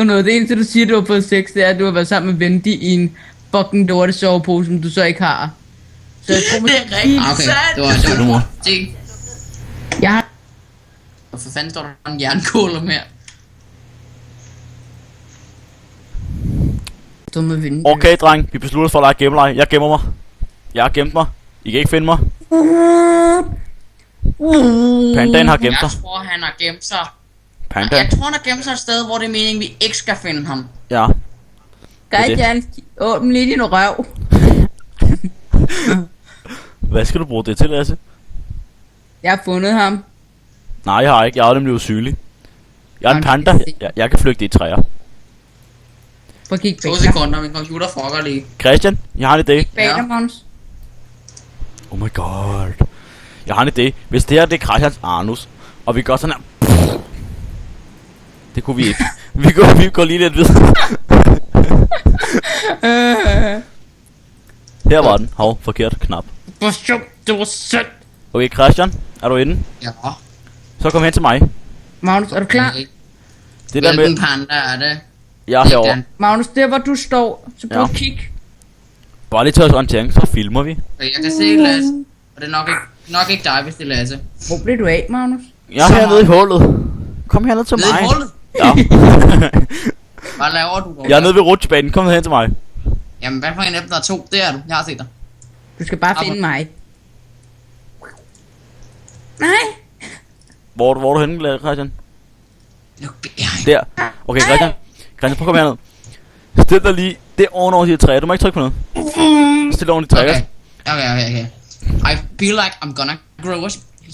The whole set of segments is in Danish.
fået noget. Det eneste, du siger, du har fået sex, det er, at du har været sammen med Wendy i en fucking lorte sovepose, som du så ikke har. Så jeg tror, Det er rigtig sandt. Det var mor. Jeg har... Hvorfor fanden står der en jernkål med? Dumme Wendy. Okay, dreng, vi beslutter os for at lege gemmeleg. Jeg gemmer mig. Jeg har gemt mig. I kan ikke finde mig. Pandaen har gemt sig. Jeg tror, han har gemt sig. Panda. Jeg tror, han har gemt sig et sted, hvor det er meningen, vi ikke skal finde ham. Ja. Gej, Jan, åbn lige din røv. Hvad skal du bruge det til, Lasse? Jeg har fundet ham. Nej, jeg har ikke. Jeg er nemlig usynlig. Jeg er en panda. Jeg kan flygte i træer. Prøv at kigge bag 2 dig. sekunder, min computer fucker lige. Christian, jeg har en idé. Bag dig, Måns. Oh my god. Jeg har en idé. Hvis det her det er Christians anus, og vi gør sådan her. Det kunne vi ikke. Vi går lige lidt videre. Her var den. Hov, forkert knap. Det var sødt. Okay, Christian, er du inde? Ja. Så kom hen til mig. Magnus, er du klar? Det der Hvilken med... panda er det? Jeg er herovre. Magnus, der hvor du står, så prøv Ja. at kigge. Bare lige til os orientering, så filmer vi. Jeg kan se Lasse. Og det er nok ikke dig, hvis det er Lasse. Hvor blev du af, Magnus? Jeg er hernede i hullet. Kom herned til Nede i mig. hullet? Ja. Hvad laver du dog? Jeg er nede ved rutsjebanen. Kom hen til mig. Jamen, hvad for en af dem, der er 2? Det er du. Jeg har set dig. Du skal bare finde mig. Nej. Hvor er du henne, Christian? Luk behind. Der. Okay, Christian. Christian, prøv at komme herned. Stil dig lige. Det er ovenover de her træer. Du må ikke trykke på noget. Stil dig oven i træer. Okay. I feel like I'm gonna grow a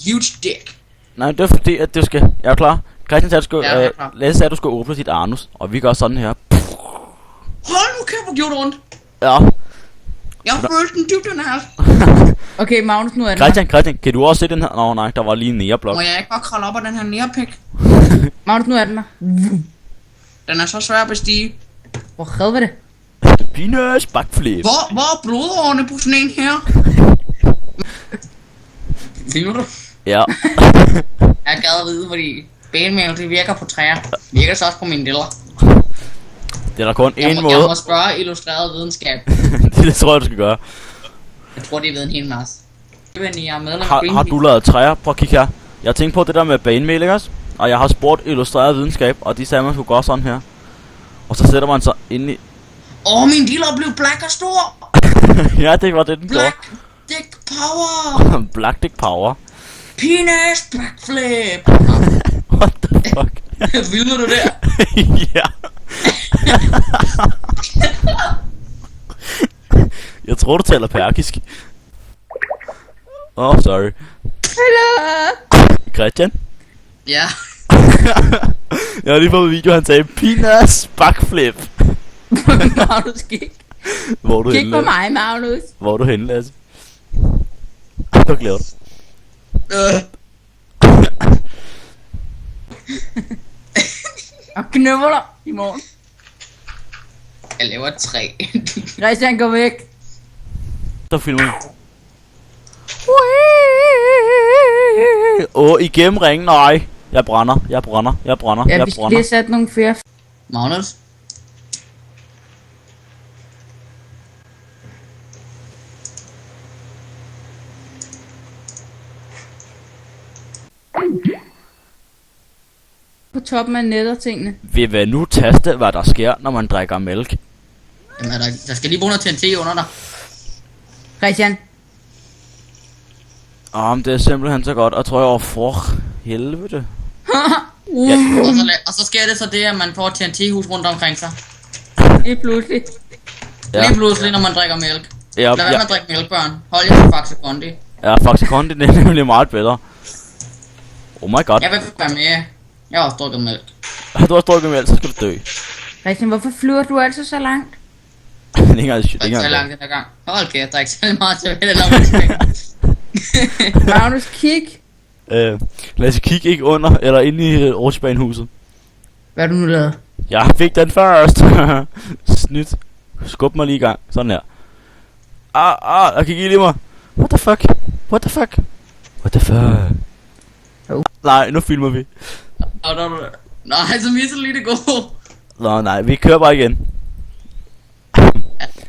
huge dick. Nej, det er fordi, at du skal... Jeg er klar. Christian sagde, at du skal... Ja, jeg er klar. Lasse sagde, at du skal åbne dit anus. Og vi gør sådan her. Hold nu kæft, hvor gjorde det ondt. Ja. Jeg følte den dybt den her. Okay, Magnus, nu er det Christian, kan du også se den her? Nå, nej, der var lige en næreblok. Må jeg ikke bare kravle op af den her nærpik? Magnus, nu er den der. Den er så svær at bestige. Hvor havde det? Penis backflip. Hvor er blodårene på sådan en her? Filmer du? Ja. Jeg gad at vide, fordi benmæl, det virker på træer. Virker så også på mine diller. Det er der kun Jeg én må måde. spørge illustreret videnskab. Det tror jeg, du skal gøre. Jeg tror, de ved en hel masse. Jeg er medlem af Har du Greenpeace. lavet træer? Prøv at kigge her. Jeg tænkte på det der med banemæl, ikke også? Og jeg har spurgt illustreret videnskab, og de sagde, at man skulle gøre sådan her. Og så sætter man sig ind i... Min diller blev black og stor. Ja, det var det, den gjorde. Black dick power. Black Dick Power. Penis backflip. What the fuck? Vilder du der? Ja. Jeg tror, du taler perkisk. Sorry. Hallo. Christian? Ja. Jeg har lige fået en video, han sagde penis backflip. Magnus, kig. Hvor er du Kig henne, på Lasse? mig, Magnus. Hvor er du henne, Lasse? Hvad glæder du? Og knøvler i morgen. Jeg laver et træ. Christian, gå væk. Så filmer jeg. Igennem ringen, nej. Jeg brænder. Ja, vi skal lige have sat nogle flere. Magnus? På toppen af net og tingene. Vil vi nu taste, hvad der sker, når man drikker mælk? Jamen, der skal lige bruge noget TNT under dig. Christian. Men det er simpelthen så godt, og tror jeg, for helvede. Og så sker det så det, at man får et TNT-hus rundt omkring sig. Lige pludselig. Ja. Lige pludselig, når man drikker mælk. Ja, Lad være med at drikke mælk, børn. Hold jer til Faxe Kondi. Ja, Faxe Kondi, det er nemlig meget bedre. Oh my god. Jeg vil være med. Jeg har også drukket mælk. Har du også drukket mælk, så skal du dø. Christian, hvorfor flyver du altså så langt? Det er ikke engang Det er ikke så engang- langt den her gang. Hold kæft, der er ikke så meget til at vælge. Magnus, kig. Lad os kigge ikke under, eller inde i rutsjebanehuset. Hvad har du nu lavet? Jeg fik den først. Snit. Skub mig lige i gang. Sådan her. Jeg kan ikke lide mig. What the fuck? What the fuck? What the fuck? Oh. Nej, nu filmer vi. Nej, så misser lige det gode. Nå, nej, vi kører bare igen.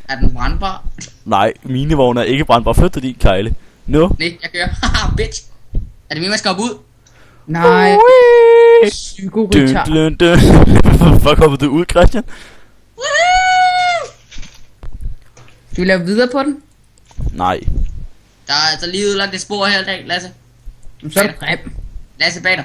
Er den brandbar? Nej, mine vogne er ikke brandbar. Flyt dig din kejle. Nu. Nej, jeg kører. Haha, bitch. Er det min, man skal hoppe ud? Nej, Dun, psykoretard. dun, dun. Fuck, hoppede du ud, Christian? Skal vi lave videre på den? Nej. Der er altså lige udlagt et spor her i dag, Lasse. Så er det grim. Lasse bag dig.